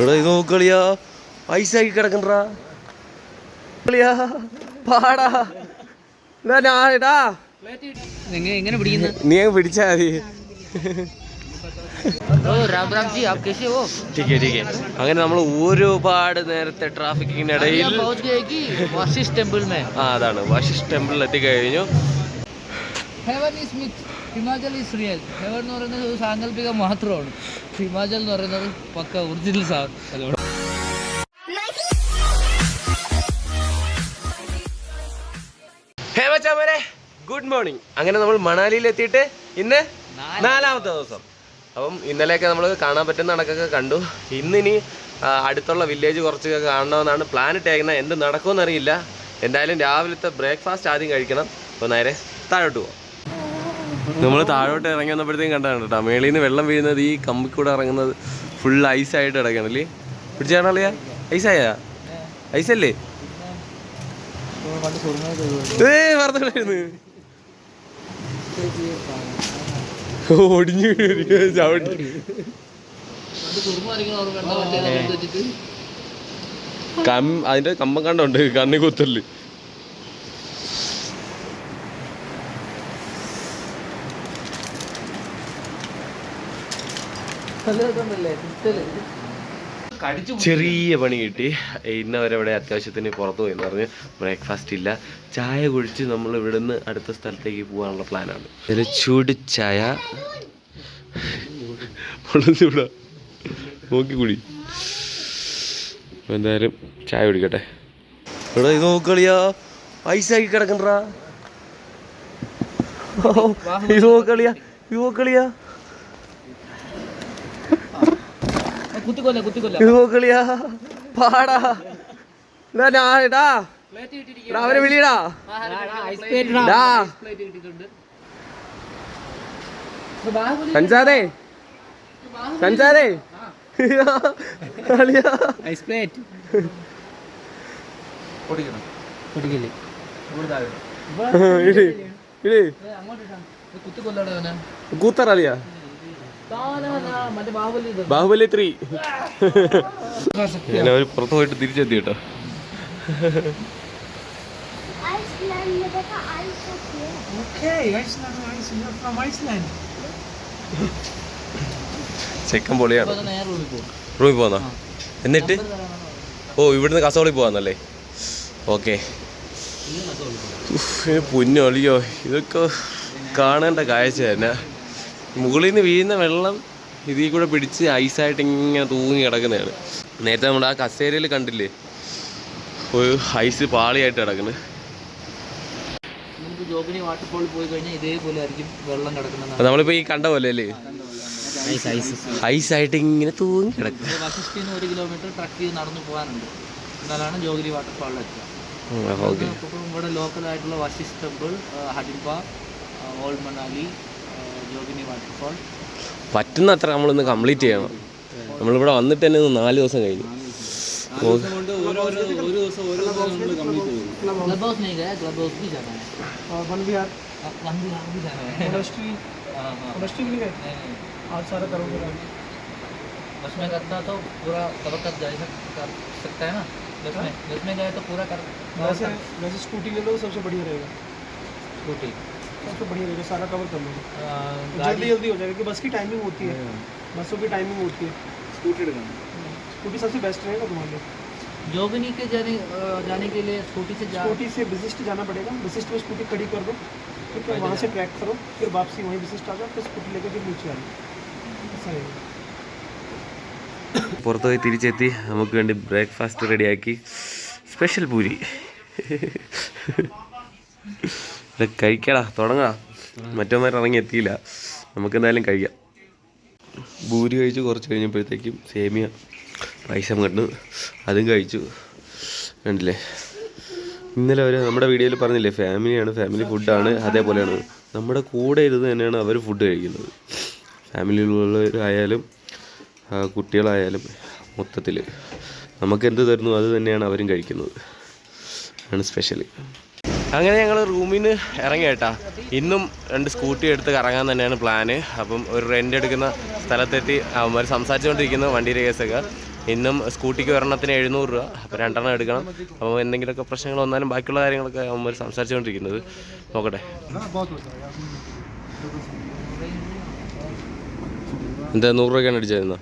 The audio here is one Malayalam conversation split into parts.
ഇവിടെ ഇത് നോക്കളിയാ ഐസാക്കി കിടക്കണ്ടാ പാടാ നീ പിടിച്ചാ മതി. അങ്ങനെ നമ്മൾ ഒരുപാട് നേരത്തെ ട്രാഫിക്കിനിടയിൽ അതാണ് വാശിഷ് ടെമ്പിളിൽ എത്തിക്കഴിഞ്ഞു. Himachal is real. ഹെവൻ എന്ന് പറയുന്നത് ഒരു സാങ്കല്പിക മാത്രമാണ്. ഹിമാചൽ എന്ന് പറയുന്നത് പക്ക ഒറിജിനൽ സ്ഥലമാണ്. ഹേമച്ചാമരെ ഗുഡ് മോർണിംഗ്. അങ്ങനെ നമ്മൾ മണാലിയിൽ എത്തിയിട്ട് ഇന്ന് 4ാമത്തെ ദിവസം. അപ്പം ഇന്നലെയൊക്കെ നമ്മൾ കാണാൻ പറ്റുന്ന കണക്കൊക്കെ കണ്ടു. ഇന്നിനി അടുത്തുള്ള വില്ലേജ് കുറച്ചൊക്കെ കാണണമെന്നാണ് പ്ലാൻ ഇട്ടേക്കുന്നത്. എന്ത് നടക്കുമെന്ന് അറിയില്ല. എന്തായാലും രാവിലത്തെ ബ്രേക്ക്ഫാസ്റ്റ് ആദ്യം കഴിക്കണം. അപ്പോൾ നേരെ താഴോട്ട് പോവാം. നമ്മൾ താഴോട്ട് ഇറങ്ങി വന്നപ്പോഴത്തേക്കും കണ്ടാണ് കേട്ടോ മേളിൽ നിന്ന് വെള്ളം വീഴുന്നത് ഈ കമ്പിക്കൂടെ ഇറങ്ങുന്നത് ഫുൾ ഐസായിട്ട് കിടക്കണല്ലേ. പിടിച്ചാണല്ലേ ഐസായ ഐസല്ലേ പറഞ്ഞായിരുന്നു ഒടിഞ്ഞു ചവിട്ടി. അതിന്റെ കമ്പം കണ്ടുണ്ട് കണ്ണി കുത്തല്. ചെറിയ പണി കിട്ടി. ഇന്നവരെവിടെ അത്യാവശ്യത്തിന് പുറത്തു പോയി എന്ന് പറഞ്ഞ് ബ്രേക്ക്ഫാസ്റ്റ് ഇല്ല. ചായ കുടിച്ച് നമ്മൾ ഇവിടുന്ന് അടുത്ത സ്ഥലത്തേക്ക് പോകാനുള്ള പ്ലാനാണ്. ഇതിൽ ചൂട് ചായ ചൂടാ നോക്കി കുടി. എന്തായാലും ചായ കുടിക്കട്ടെ. ഇവിടെ ഇത് നോക്കളിയാ ഐസാക്കി കിടക്കണ്ടാ. ഇത് നോക്കളിയാ ഇത് നോക്കളിയാ നോക്കളിയാ പാടാ അവരെ വിളിയടാ. സഞ്ചാരേ സഞ്ചാരേ കൂത്തറിയാ ബാഹുബലി 3 ഞാൻ അവർ പുറത്തു പോയിട്ട് തിരിച്ചെത്തി കേട്ടോ. ചെക്കൻ പൊളിയാണ്. റൂമിൽ പോന്നാ എന്നിട്ട് ഇവിടുന്ന് കസോളി പോവാന്നല്ലേ. ഓക്കെ പുന്നൊളിയോ ഇതൊക്കെ കാണേണ്ട കാഴ്ച തന്നെ. മുകളിൽ നിന്ന് വീഴുന്ന വെള്ളം ഇതിൽ കൂടെ പിടിച്ച് ഐസായിട്ട് ഇങ്ങനെ തൂങ്ങി കിടക്കുന്നതാണ്. നേരത്തെ നമ്മുടെ ആ കസേരയിൽ കണ്ടില്ലേ ഒരു ഐസ് പാളിയായിട്ട് കിടക്കുന്നത്. ജോഗിനി വാട്ടർഫോളിൽ പോയി കഴിഞ്ഞാൽ ഇതേപോലെ ആയിരിക്കും വെള്ളം കിടക്കുന്നത്. നമ്മളിപ്പോൾ ഈ കണ്ട പോലെ അല്ലേ ഐസായിട്ട് ഇങ്ങനെ തൂങ്ങി കിടക്കും. വശിഷ്ഠിൽ നിന്ന് 1 കിലോമീറ്റർ ട്രക്ക് ചെയ്ത് നടന്നു പോകാനുണ്ട്. എന്നാലാണ് ജോഗിനി വാട്ടർഫാളിൽ എത്തുക. ഇവിടെ ലോക്കലായിട്ടുള്ള Vashisht temple, Hadimba, old Manali, Jogini waterfall പറ്റുന്നത്ര നമ്മളൊന്ന് കംപ്ലീറ്റ് ചെയ്യണം. നമ്മളിവിടെ വന്നിട്ട് തന്നെ 4 ദിവസം കഴിഞ്ഞു. बस में करता तो पूरा कब तक जा सकता है ना. बस में गए तो पूरा कर. वैसे स्कूटी ले लो सबसे बढ़िया रहेगा. स्कूटी सबसे बढ़िया रहेगा. सारा कवर कर लो. जल्दी जल्दी हो जाएगा. कि बस की टाइमिंग होती है. बसों की टाइमिंग होती है. स्कूटी सबसे बेस्ट रहेगा तुम्हारे लिए. जोगनी के जाने के लिए स्कूटी से विशिष्ट जाना पड़ेगा. विशिष्ट में स्कूटी खड़ी कर दो. ठीक है. वहाँ से ट्रैक करो. फिर वापसी वहीं विशिष्ट आ जाओ. फिर स्कूटी लेकर फिर नीचे आ जाओ. ऐसा है. പുറത്തു പോയി തിരിച്ചെത്തി. നമുക്ക് വേണ്ടി ബ്രേക്ക്ഫാസ്റ്റ് റെഡിയാക്കി. സ്പെഷ്യൽ പൂരി കഴിക്കടാ തുടങ്ങാ. മറ്റൊന്നും ഇറങ്ങി എത്തിയില്ല. നമുക്കെന്തായാലും കഴിക്കാം. പൂരി കഴിച്ച് കുറച്ച് കഴിഞ്ഞപ്പോഴത്തേക്കും സേമിയ പായസം കണ്ടു. അതും കഴിച്ചു. കണ്ടില്ലേ ഇന്നലെ അവർ നമ്മുടെ വീഡിയോയിൽ പറഞ്ഞില്ലേ ഫാമിലിയാണ്, ഫാമിലി ഫുഡാണ്. അതേപോലെയാണ് നമ്മുടെ കൂടെ ഇരുന്ന് തന്നെയാണ് അവർ ഫുഡ് കഴിക്കുന്നത്. ഫാമിലിയിലുള്ളവരായാലും കുട്ടികളായാലും മൊത്തത്തിൽ നമുക്ക് എന്ത് തരുന്നു അത് തന്നെയാണ് അവരും കഴിക്കുന്നത്. ആണ് സ്പെഷ്യൽ. അങ്ങനെ ഞങ്ങൾ റൂമിൽ നിന്ന് ഇറങ്ങി കേട്ടാ. ഇന്നും 2 സ്കൂട്ടി എടുത്ത് കറങ്ങാൻ തന്നെയാണ് പ്ലാന്. അപ്പം ഒരു റെൻ്റ് എടുക്കുന്ന സ്ഥലത്തെത്തി അവന്മാർ സംസാരിച്ചുകൊണ്ടിരിക്കുന്നു വണ്ടിയുടെ കേസൊക്കെ. ഇന്നും സ്കൂട്ടിക്ക് ഒരെണ്ണത്തിന് 700 രൂപ. അപ്പോൾ 2 എണ്ണം എടുക്കണം. അപ്പോൾ എന്തെങ്കിലുമൊക്കെ പ്രശ്നങ്ങൾ വന്നാലും ബാക്കിയുള്ള കാര്യങ്ങളൊക്കെ അവന്മാർ സംസാരിച്ചുകൊണ്ടിരിക്കുന്നത്. നോക്കട്ടെ എന്താ 100 രൂപയ്ക്കാണ് അടിച്ചായിരുന്നോ?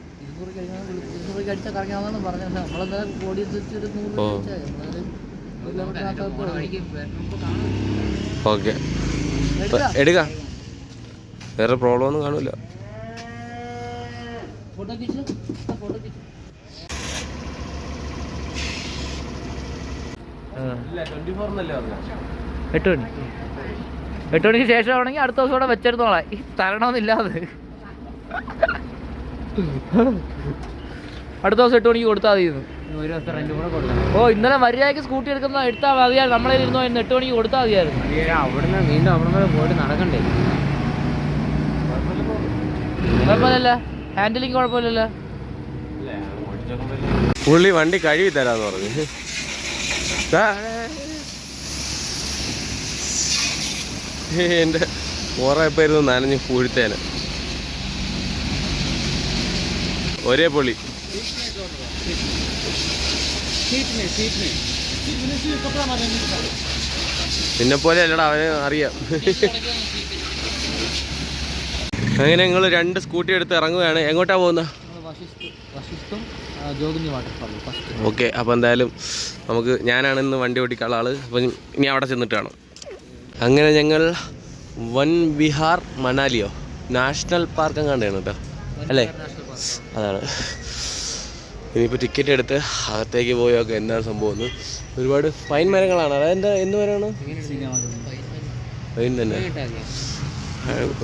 ഓക്കെ എടുക്കാം, വേറെ പ്രോബ്ലം ഒന്നും കാണില്ല. എട്ട് മണിക്ക് ശേഷം ആണെങ്കിൽ അടുത്ത ദിവസം കൂടെ വെച്ചെടുത്തോളാം. ഈ തരണമെന്നില്ലാതെ അടുത്ത ദിവസം 8 മണിക്ക് കൊടുത്താൽ മതിയെന്ന്. ഓ ഇന്നലെ മര്യാദയ്ക്ക് സ്കൂട്ടി എടുത്താൽ മതിയായിരുന്നു. നമ്മളെ ഇരുന്നോ ഇന്ന് 8 മണിക്ക് കൊടുത്താൽ മതിയായിരുന്നു. അവിടുന്ന് വീണ്ടും അവിടെ പോയിട്ട് നടക്കണ്ടേ? കുഴപ്പമില്ലല്ലോ, ഹാൻഡിലിങ് കുഴപ്പമില്ലല്ലോ. പുള്ളി വണ്ടി കഴുകി തരാന്ന് പറഞ്ഞു. എൻ്റെ കുറേ പേരുന്ന് നനഞ്ഞ് പൂഴ്ത്തേന് ഒരേ പൊളി. നിന്നെപ്പോലെ അല്ലടാ, അവന് അറിയാം. അങ്ങനെ ഞങ്ങൾ 2 സ്കൂട്ടി എടുത്ത് ഇറങ്ങുകയാണ്. എങ്ങോട്ടാ പോകുന്നത്? ഓക്കെ, അപ്പോൾ എന്തായാലും ഞാനാണ് ഇന്ന് വണ്ടി ഓടിക്കാനുള്ള ആള്. അപ്പം ഇനി അവിടെ ചെന്നിട്ട് കാണാം. അങ്ങനെ ഞങ്ങൾ വൻ വിഹാർ മണാലിയോ നാഷണൽ പാർക്ക് കണ്ടാണ് കേട്ടോ, അല്ലേ? അതാണ്. ഇനിയിപ്പോൾ ടിക്കറ്റ് എടുത്ത് അകത്തേക്ക് പോയൊക്കെ എന്താണ് സംഭവം. ഒരുപാട് പൈൻ മരങ്ങളാണ്. അതെന്താ എന്ത് മരമാണ്? പൈൻ തന്നെ.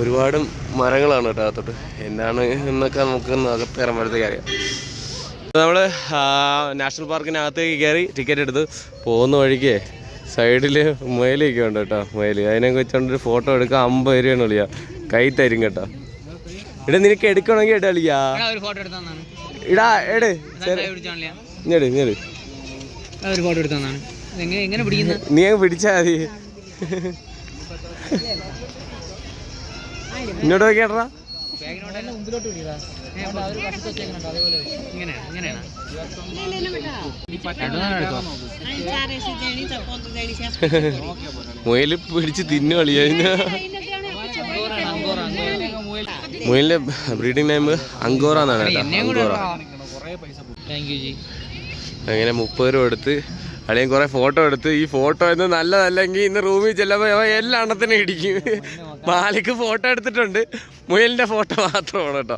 ഒരുപാട് മരങ്ങളാണ് കേട്ടോ അകത്തോട്ട്. എന്താണ് എന്നൊക്കെ നമുക്ക് അകത്ത് ഇറങ്ങുമ്പോഴത്തേക്ക് അറിയാം. നമ്മൾ നാഷണൽ പാർക്കിനകത്തേക്ക് കയറി ടിക്കറ്റ് എടുത്ത് പോകുന്ന വഴിക്ക് സൈഡിൽ മുയലൊക്കെ ഉണ്ട് കേട്ടോ. മുയൽ അതിനെ വെച്ചോണ്ടൊരു ഫോട്ടോ എടുക്കാൻ 50 രൂപയാണ് വിളിയാ. കൈ തരും കേട്ടോ. ഇവിടെ നിനക്ക് എടുക്കണമെങ്കിൽ ഇടാ വിളിയാ. ഇടാ എട് നീ അങ്ങ് പിടിച്ചാ മതി. ഇങ്ങോട്ട് നോക്കിയാടാ. മുയല് പിടിച്ച് തിന്നു കളിയാ. മുയലിന്റെ ബ്രീഡിംഗ് നെയിം അങ്കോറ എന്നാണ് കേട്ടോ, അങ്കോറ. അങ്ങനെ 30 രൂപ എടുത്ത് അല്ലെങ്കിൽ കുറെ ഫോട്ടോ എടുത്ത്. ഈ ഫോട്ടോ ഇന്ന് നല്ലതല്ലെങ്കിൽ ഇന്ന് റൂമിൽ ചെല്ലുമ്പോൾ എല്ലാ എണ്ണത്തിനും ഇടിക്കും. മാലിക്ക് ഫോട്ടോ എടുത്തിട്ടുണ്ട്, മുയലിന്റെ ഫോട്ടോ മാത്രമാണ് കേട്ടോ.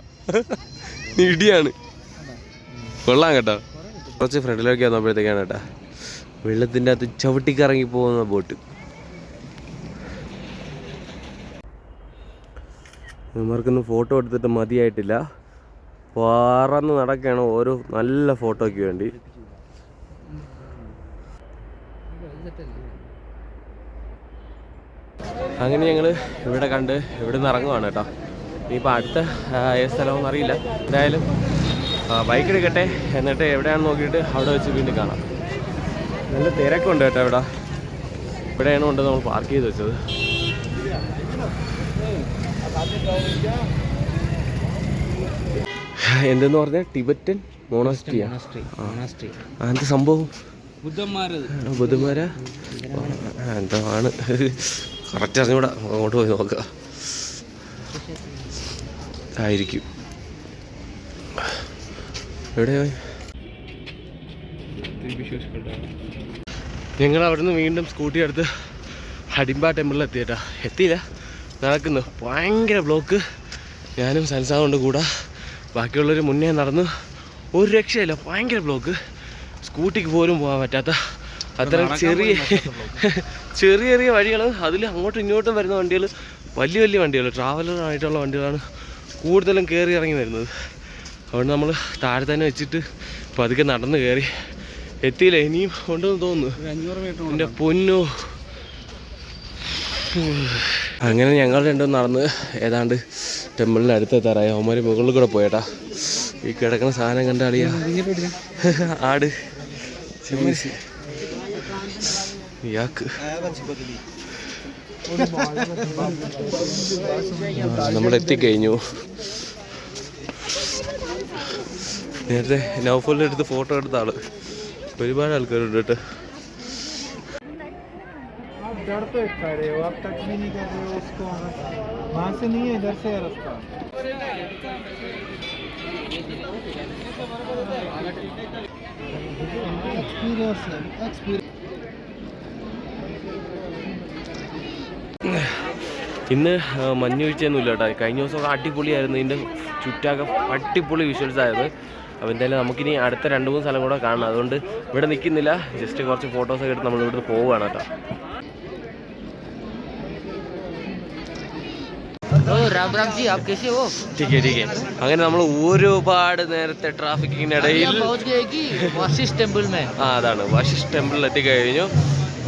ഇടിയാണ്. കൊള്ളാം കേട്ടോ. കുറച്ച് ഫ്രണ്ടിലേക്ക് വന്നപ്പോഴത്തേക്കാണ് കേട്ടോ വെള്ളത്തിൻ്റെ അകത്ത് ചവിട്ടിക്കറങ്ങി പോകുന്ന ബോട്ട്. ഇവന്മാർക്കൊന്നും ഫോട്ടോ എടുത്തിട്ട് മതിയായിട്ടില്ല. പറന്ന് നടക്കുകയാണ് ഓരോ നല്ല ഫോട്ടോയ്ക്ക് വേണ്ടി. അങ്ങനെ ഞങ്ങൾ ഇവിടെ കണ്ട് ഇവിടെ നിന്ന് ഇറങ്ങുവാണ് കേട്ടോ. ഇനിയിപ്പോൾ അടുത്ത ഏത് സ്ഥലമൊന്നും അറിയില്ല. എന്തായാലും ബൈക്ക് എടുക്കട്ടെ, എന്നിട്ട് എവിടെയാണെന്ന് നോക്കിയിട്ട് അവിടെ വെച്ച് വീണ്ടും കാണാം. നല്ല തിരക്കുണ്ട് കേട്ടോ ഇവിടെ. ഇവിടെയാണ് കൊണ്ട് നമ്മൾ പാർക്ക് ചെയ്ത് വെച്ചത്. എന്തെന്ന് പറഞ്ഞാൽ ടിബറ്റൻ മോണാസ്ട്രിയാ. എന്ത് സംഭവം? ബുദ്ധന്മാരാ എന്തോ ആണ്, കറക്റ്റ് അറിഞ്ഞൂടാ. അങ്ങോട്ട് പോയി നോക്കുക ആയിരിക്കും. എവിടെയാ? ഞങ്ങൾ അവിടുന്ന് വീണ്ടും സ്കൂട്ടി എടുത്ത് ഹഡിംബ ടെമ്പിളിൽ എത്തിയില്ല, നടക്കുന്നു. ഭയങ്കര ബ്ലോക്ക്. ഞാനും സൻസാറുണ്ട് കൂടെ, ബാക്കിയുള്ളവർ മുന്നേ നടന്നു. ഒരു രക്ഷയില്ല, ഭയങ്കര ബ്ലോക്ക്. സ്കൂട്ടിക്ക് പോലും പോകാൻ പറ്റാത്ത അത്തരം ചെറിയ ചെറിയ വഴികൾ. അതിൽ അങ്ങോട്ടും ഇങ്ങോട്ടും വരുന്ന വണ്ടികൾ വലിയ വലിയ വണ്ടികൾ, ട്രാവലറായിട്ടുള്ള വണ്ടികളാണ് കൂടുതലും കയറി ഇറങ്ങി വരുന്നത്. അതുകൊണ്ട് നമ്മൾ താഴെ തന്നെ വെച്ചിട്ട് പതുക്കെ നടന്ന് കയറി. എത്തിയില്ല, ഇനിയും ഉണ്ടെന്ന് തോന്നുന്നു. എൻ്റെ പൊന്നോ. അങ്ങനെ ഞങ്ങൾ രണ്ടും നടന്ന് ഏതാണ്ട് ടെമ്പിളിന് അടുത്തെത്താറായി. അവന്മാർ മുകളിൽ കൂടെ പോയേട്ടാ. ഈ കിടക്കുന്ന സാധനം കണ്ട അളിയാ, ആട് ഇയാൾക്ക്. നമ്മൾ എത്തിക്കഴിഞ്ഞു. നേരത്തെ നൗഫലിൻ്റെ അടുത്ത് ഫോട്ടോ എടുത്ത ആള്. ഒരുപാട് ആൾക്കാരുണ്ട് കേട്ടോ. डर तो एक खा रहे हो आप, टच भी नहीं कर रहे हो उसको, वहाँ से नहीं है इधर से है रास्ता। ഇന്ന് മഞ്ഞ് വീഴ്ചയൊന്നുമില്ല കേട്ടോ. കഴിഞ്ഞ ദിവസമൊക്കെ അടിപൊളിയായിരുന്നു. ഇതിൻ്റെ ചുറ്റാകെ അടിപൊളി വിഷ്വൽസ് ആയിരുന്നു. അപ്പോൾ എന്തായാലും നമുക്കിനി അടുത്ത 2-3 സ്ഥലം കൂടെ കാണണം. അതുകൊണ്ട് ഇവിടെ നിൽക്കുന്നില്ല, ജസ്റ്റ് കുറച്ച് ഫോട്ടോസൊക്കെ എടുത്ത് നമ്മൾ ഇവിടുന്ന് പോവുകയാണ് കേട്ടോ. അങ്ങനെ നമ്മൾ ഒരുപാട് നേരത്തെ ട്രാഫിക്കിനിടയിൽ അതാണ് വശിഷ് ടെമ്പിളിൽ എത്തിക്കഴിഞ്ഞു.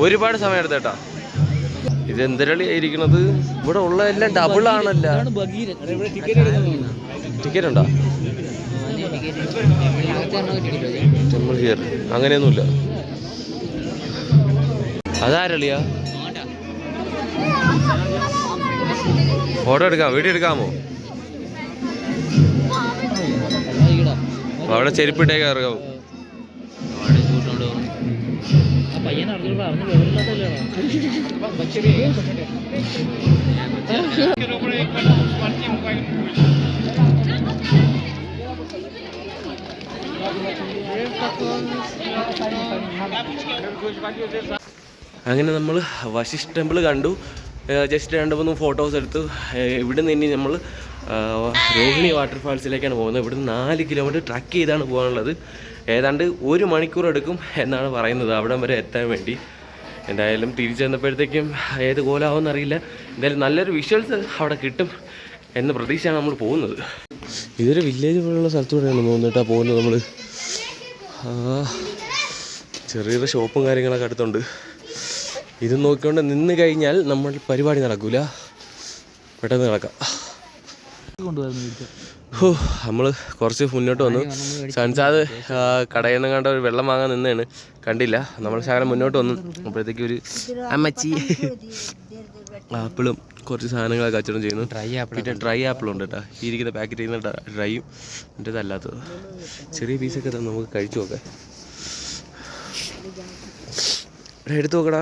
ഒരുപാട് സമയം എടുത്തേട്ടാ. ഇത് എന്തിനായിരിക്കണത്? ഇവിടെ ഉള്ള എല്ലാം ഡബിൾ ആണല്ലോ. ടിക്കറ്റ് ഉണ്ടോ? ടെമ്പിൾ ഹിയർ അങ്ങനെയൊന്നുമില്ല. അതാരളിയാ? ഫോട്ടോ എടുക്കാം, വീഡിയോ എടുക്കാമോ? അവിടെ ചെരുപ്പിട്ടേക്ക് ഇറങ്ങാമോ? അങ്ങനെ നമ്മൾ വശിഷ് ടെമ്പിൾ കണ്ടു. ജസ്റ്റ് 2-3 ഫോട്ടോസ് എടുത്തു. ഇവിടുന്ന് ഇനി നമ്മൾ രോഹിണി വാട്ടർഫാൾസിലേക്കാണ് പോകുന്നത്. ഇവിടുന്ന് 4 കിലോമീറ്റർ ട്രക്ക് ചെയ്താണ് പോകാനുള്ളത്. ഏതാണ്ട് 1 മണിക്കൂർ എടുക്കും എന്നാണ് പറയുന്നത് അവിടം വരെ എത്താൻ വേണ്ടി. എന്തായാലും തിരിച്ചു വന്നപ്പോഴത്തേക്കും ഏത് കോലാവുമെന്ന് അറിയില്ല. എന്തായാലും നല്ലൊരു വിഷ്വൽസ് അവിടെ കിട്ടും എന്ന പ്രതീക്ഷയാണ് നമ്മൾ പോകുന്നത്. ഇതൊരു വില്ലേജ് പോലുള്ള സ്ഥലത്തൂടെയാണ് തോന്നിട്ടാ പോകുന്നത് നമ്മൾ. ചെറിയൊരു ഷോപ്പും കാര്യങ്ങളൊക്കെ അടുത്തുണ്ട്. ഇത് നോക്കിക്കൊണ്ട് നിന്ന് കഴിഞ്ഞാൽ നമ്മൾ പരിപാടി നടക്കൂല, പെട്ടെന്ന് നടക്കാം. നമ്മൾ കുറച്ച് മുന്നോട്ട് വന്നു. സൻസാദ് കടയിൽ നിന്ന് കണ്ട ഒരു വെള്ളം വാങ്ങാൻ നിന്നാണ്, കണ്ടില്ല. നമ്മൾ ശകലം മുന്നോട്ട് വന്നു. അപ്പോഴത്തേക്ക് ഒരു അമ്മച്ചി ആപ്പിളും കുറച്ച് സാധനങ്ങളൊക്കെ കച്ചവടം ചെയ്യുന്നു. പിന്നെ ഡ്രൈ ആപ്പിളും ഉണ്ട് കേട്ടോ. ഈ ഇരിക്കുന്ന പാക്കറ്റ് ചെയ്യുന്ന ഡ്രൈയും മറ്റേതല്ലാത്തത്. ചെറിയ പീസൊക്കെ നമുക്ക് കഴിച്ചു നോക്കാം. എടുത്തു നോക്കടാ,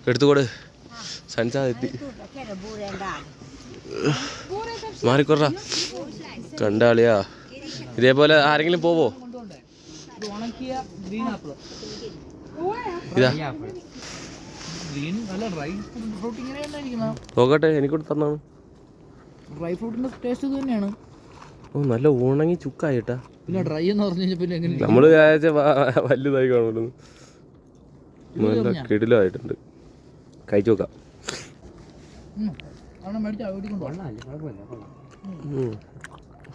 എടുത്തുകൂടെ. സൻസാദ് എത്തി. മാറിക്കൊറ കണ്ടാളിയാ. ഇതേപോലെ ആരെങ്കിലും പോവോ? ഇതാ നോക്കട്ടെ, എനിക്കൂടെ തന്നാണ്. ഡ്രൈ ഫ്രൂട്ടിന്റെ ടേസ്റ്റ് തന്നെയാണ്. ഓ നല്ല ഉണങ്ങി ചുക്കായിട്ടാ. പിന്നെ ഡ്രൈ എന്ന് പറഞ്ഞു കഴിഞ്ഞാൽ പിന്നെ എങ്ങനെ നമ്മള് വിചാരിച്ച വലുതായി കാണുമല്ലോ. നല്ല കിടിലായിട്ടുണ്ട്. കഴിച്ചു നോക്കാം.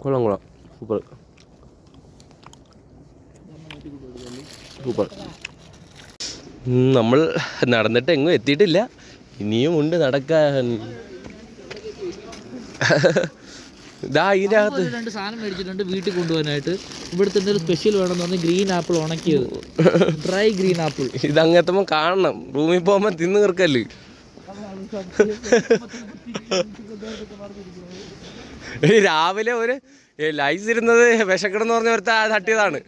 കൊള്ളാം കൊള്ളാം, സൂപ്പർ സൂപ്പർ. നമ്മൾ നടന്നിട്ട് എങ്ങും എത്തിയിട്ടില്ല, ഇനിയും ഉണ്ട് നടക്കാൻ. ഇതാ ഇതിൻ്റെ അകത്ത് 2 സാധനം മേടിച്ചിട്ടുണ്ട് വീട്ടിൽ കൊണ്ടുപോകാനായിട്ട്. ഇവിടുത്തെ എന്തെങ്കിലും സ്പെഷ്യൽ വേണമെന്ന് പറഞ്ഞാൽ ഗ്രീൻ ആപ്പിൾ ഉണക്കിയത്, ഡ്രൈ ഗ്രീൻ ആപ്പിൾ. ഇതങ്ങെത്തുമ്പോൾ കാണണം, റൂമിൽ പോകുമ്പോൾ തിന്ന് തീർക്കല്ലേ. രാവിലെ ഒരു ലൈസ് ഇരുന്നത് വിശക്കണമെന്ന് പറഞ്ഞ ഒരുത്ത തട്ടിയതാണ്.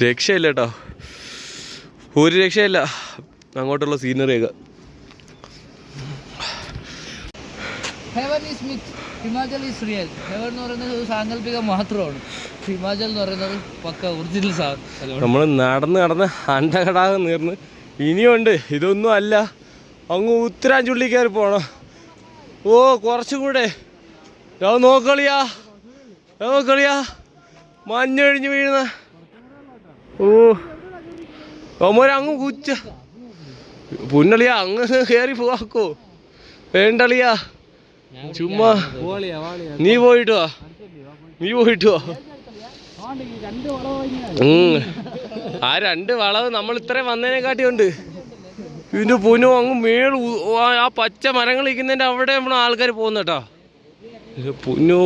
രക്ഷയില്ല കേട്ടോ, ഒരു രക്ഷയില്ല അങ്ങോട്ടുള്ള സീനറിയൊക്കെ. Himachal is real. ഹെവൻ എന്ന് പറയുന്നത് ഒരു സാങ്കല്പികം മാത്രമാണ്. ഹിമാചൽ എന്ന് പറയുന്നത് പക്ക ഒറിജിനൽ സ്ഥലമാണ്. നമ്മൾ നടന്ന് അണ്ടകടാകം നീർന്ന് ഇനിയുണ്ട്. ഇതൊന്നും അല്ല, അങ്ങ് ഉത്തരാഞ്ചുള്ളി കയറി പോണം. ഓ കുറച്ചും കൂടെ. നോക്കളിയാ മഞ്ഞൊഴിഞ്ഞ് വീഴുന്ന. ഓ അങ്ങ് കുച്ച പുന്നളിയാ, അങ്ങ് കയറി പോവാക്കോ വേണ്ടളിയാ. ചുമ്മാ നീ പോയിട്ട് വാ. ആ 2 വളവ് നമ്മൾ ഇത്രയും വന്നതിനെക്കാട്ടി ഉണ്ട്. ഇതിൻ്റെ പുനു അങ്ങ് മേള് ആ പച്ച മരങ്ങൾ ഇരിക്കുന്നതിൻ്റെ അവിടെ നമ്മൾ ആൾക്കാർ പോകുന്ന കേട്ടോ. പുനു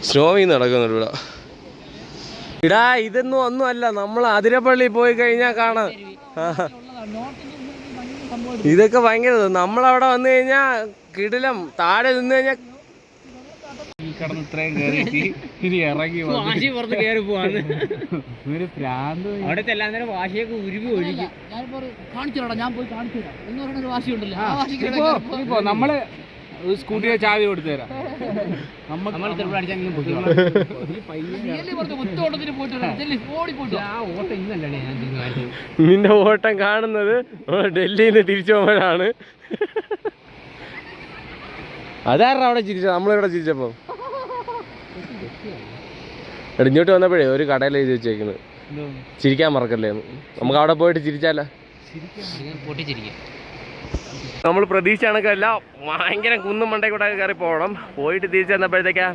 സ്നോവി നടക്കുന്നുണ്ട് ഇവിടെ. ഇടാ ഇതൊന്നും ഒന്നുമല്ല, നമ്മൾ അതിരപ്പള്ളി പോയി കഴിഞ്ഞാൽ കാണാം. ഇതൊക്കെ ഭയങ്കര നമ്മളവിടെ വന്നു കഴിഞ്ഞാൽ കിടിലം. താഴെ നിന്ന് കഴിഞ്ഞാൽ കടന്ന് ഇത്രയും കയറിയിട്ട് ഇനി ഇറങ്ങി വാശി പുറത്ത് കയറി പോവാന്ന് ഒരു പ്രാന്ത്. അവിടുത്തെ എല്ലാം നേരം വാശിയൊക്കെ ഉരുകി ഒഴുകി. കാണിച്ചോടാ, ഞാൻ പോയി കാണിച്ചു തരാം എന്ന് പറഞ്ഞൊരു വാശി ഉണ്ടല്ലോ. ഇപ്പോ നമ്മള് സ്കൂട്ടിയെ ചാവി കൊടുത്തു തരാം. നിന്റെ ഓട്ടം കാണുന്നത് ഡൽഹിയിൽ നിന്ന് തിരിച്ചു പോകുമ്പോഴാണ്. അതാരാ അവിടെ ചിരിച്ചത്? നമ്മളിവിടെ ചിരിച്ചപ്പോ ഇടിഞ്ഞോട്ട് വന്നപ്പോഴേ ഒരു കടയിൽ എഴുതി വെച്ചേക്കുന്നത് ചിരിക്കാൻ മറക്കല്ലേ. നമുക്ക് അവിടെ പോയിട്ട് ചിരിച്ചാലോ? നമ്മൾ പ്രതീക്ഷ കണക്കല്ല, ഭയങ്കര കുന്നും മണ്ടയിൽ കൂടെ കയറി പോകണം. പോയിട്ട് തിരിച്ചു വന്നപ്പോഴത്തേക്കാ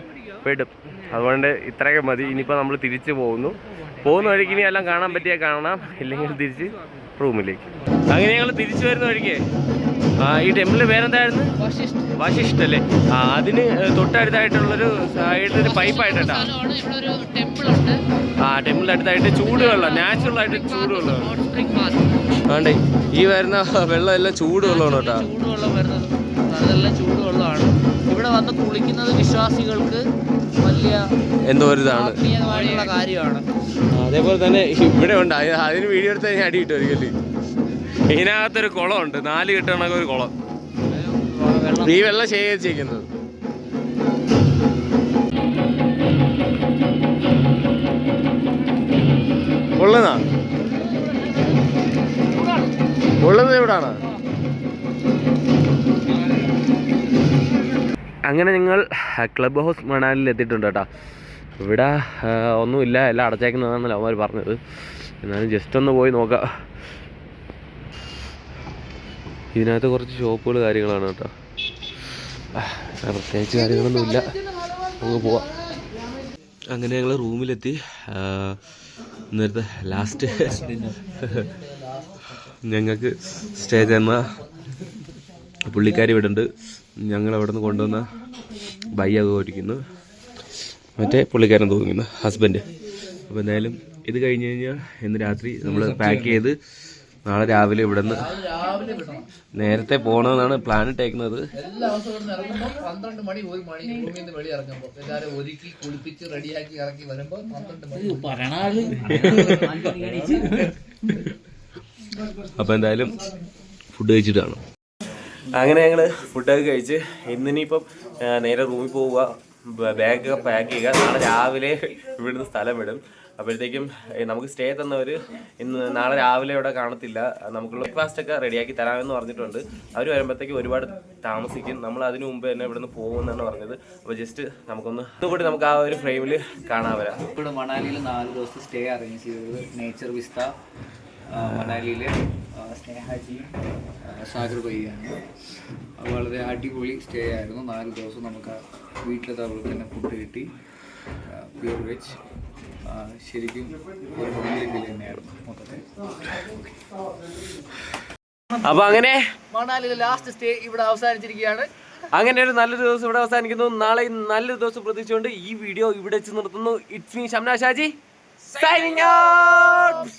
പെടും. അതുകൊണ്ട് ഇത്രയൊക്കെ മതി. ഇനിയിപ്പോൾ നമ്മൾ തിരിച്ചു പോകുന്ന വഴിക്ക് ഇനി എല്ലാം കാണാൻ പറ്റിയാൽ കാണാം, ഇല്ലെങ്കിൽ തിരിച്ച് റൂമിലേക്ക്. അങ്ങനെ ഞങ്ങൾ തിരിച്ചു വരുന്ന വഴിക്ക് ഈ ടെമ്പിളിൻ്റെ പേരെന്തായിരുന്നു? വശിഷ്ഠ അല്ലേ? അതിന് തൊട്ടടുത്തായിട്ടുള്ളൊരു സൈഡിലൊരു പൈപ്പായിട്ടാ. ടെമ്പിളിൻ്റെ അടുത്തായിട്ട് ചൂടുവെള്ളം, നാച്ചുറൽ ആയിട്ട് ചൂടുവെള്ളം. ആണ്ടേ ഈ വരുന്ന വെള്ളം എല്ലാം ചൂടുവെള്ളമാണ് കേട്ടോ. ചൂടുവെള്ളം വരുന്നത് അതെല്ലാം ചൂടുവെള്ളമാണ്. ഇവിടെ വന്ന് കുളിക്കുന്നത് വിശ്വാസികൾക്ക് വലിയ എന്തോ ഒരു ഇതാണ്, കാര്യമാണ്. അതേപോലെ തന്നെ ഇവിടെ ഉണ്ട്. അതിന് വീഡിയോ എടുത്ത് കഴിഞ്ഞാൽ അടി കിട്ടും ഒരിക്കലും. ഇതിനകത്തൊരു കുളമുണ്ട്, 4 കെട്ടണക്ക് ഒരു കുളം. ഈ വെള്ളം ശേഖരിച്ചിരിക്കുന്നത്. ഉള്ളത് എവിടാണ്? അങ്ങനെ ഞങ്ങൾ ക്ലബ് ഹൗസ് മണാലിയിൽ എത്തിയിട്ടുണ്ട് കേട്ടോ. ഇവിടെ ഒന്നുമില്ല, എല്ലാം അടച്ചേക്കുന്നതാണെന്നല്ല അവന്മാർ പറഞ്ഞത്. എന്നാലും ജസ്റ്റ് ഒന്ന് പോയി നോക്കാം. ഇതിനകത്ത് കുറച്ച് ഷോപ്പുകൾ കാര്യങ്ങളാണ് കേട്ടോ. പ്രത്യേകിച്ച് കാര്യങ്ങളൊന്നുമില്ല, നമുക്ക് പോവാം. അങ്ങനെ ഞങ്ങൾ റൂമിലെത്തി. ഇന്നത്തെ ലാസ്റ്റ് ഞങ്ങൾക്ക് സ്റ്റേ ചെയ്യുന്ന പുള്ളിക്കാരി ഇവിടെ ഉണ്ട്. ഞങ്ങൾ അവിടെ നിന്ന് കൊണ്ടുവന്ന ബയ്യൊക്കെ ഓടിക്കുന്നു, മറ്റേ പുള്ളിക്കാരൻ തോന്നുന്നു ഹസ്ബൻഡ്. അപ്പോൾ എന്തായാലും ഇത് കഴിഞ്ഞ് കഴിഞ്ഞാൽ ഇന്ന് രാത്രി നമ്മൾ പാക്ക് ചെയ്ത് നാളെ രാവിലെ ഇവിടെ നിന്ന് നേരത്തെ പോകണമെന്നാണ് പ്ലാൻ ഇട്ടേക്കുന്നത്. അപ്പോൾ എന്തായാലും ഫുഡ് കഴിച്ചിട്ട് കാണും. അങ്ങനെ ഞങ്ങൾ ഫുഡൊക്കെ കഴിച്ച് ഇന്നിനിപ്പം നേരെ റൂമിൽ പോവുക, ബാഗൊക്കെ പാക്ക് ചെയ്യുക. നാളെ രാവിലെ ഇവിടുന്ന് സ്ഥലം വിടും. അപ്പോഴത്തേക്കും നമുക്ക് സ്റ്റേ തന്നവർ നാളെ രാവിലെ ഇവിടെ കാണത്തില്ല. നമുക്കുള്ള ബ്രേക്ക്ഫാസ്റ്റ് ഒക്കെ റെഡിയാക്കി തരാമെന്ന് പറഞ്ഞിട്ടുണ്ട്. അവർ വരുമ്പോഴത്തേക്കും ഒരുപാട് താമസിക്കും. നമ്മൾ അതിന് മുമ്പ് തന്നെ ഇവിടുന്ന് പോകുമെന്നാണ് പറഞ്ഞത്. അപ്പോൾ ജസ്റ്റ് ഒന്നുകൂടി നമുക്ക് ആ ഒരു ഫ്രെയിമിൽ കാണാൻ വരാം. ഇവിടെ മണാലിയിൽ 4 ദിവസം സ്റ്റേ അറേഞ്ച് ചെയ്തത് നേച്ചർ വിസ്ത മണാലിയിലെ സ്നേഹാജിയും സാഗർ ബയ്യാണ്. വളരെ അടിപൊളി സ്റ്റേ ആയിരുന്നു. 4 ദിവസം നമുക്ക് വീട്ടിലത്തെ അവർക്ക് തന്നെ ഫുഡ് കിട്ടി, പ്യൂർ വെജ്. ശരിക്കും ഒരു ഫാമിലി തന്നെയായിരുന്നു മൊത്തത്തിൽ. അപ്പൊ അങ്ങനെ മണാലിയിലെ ലാസ്റ്റ് സ്റ്റേ ഇവിടെ അവസാനിച്ചിരിക്കുകയാണ്. അങ്ങനെ ഒരു നല്ലൊരു ദിവസം ഇവിടെ അവസാനിക്കുന്നു. നാളെ നല്ലൊരു ദിവസം പ്രതീക്ഷിച്ചുകൊണ്ട് ഈ വീഡിയോ ഇവിടെ വെച്ച് നിർത്തുന്നു. It's me Shamna Shaji signing out.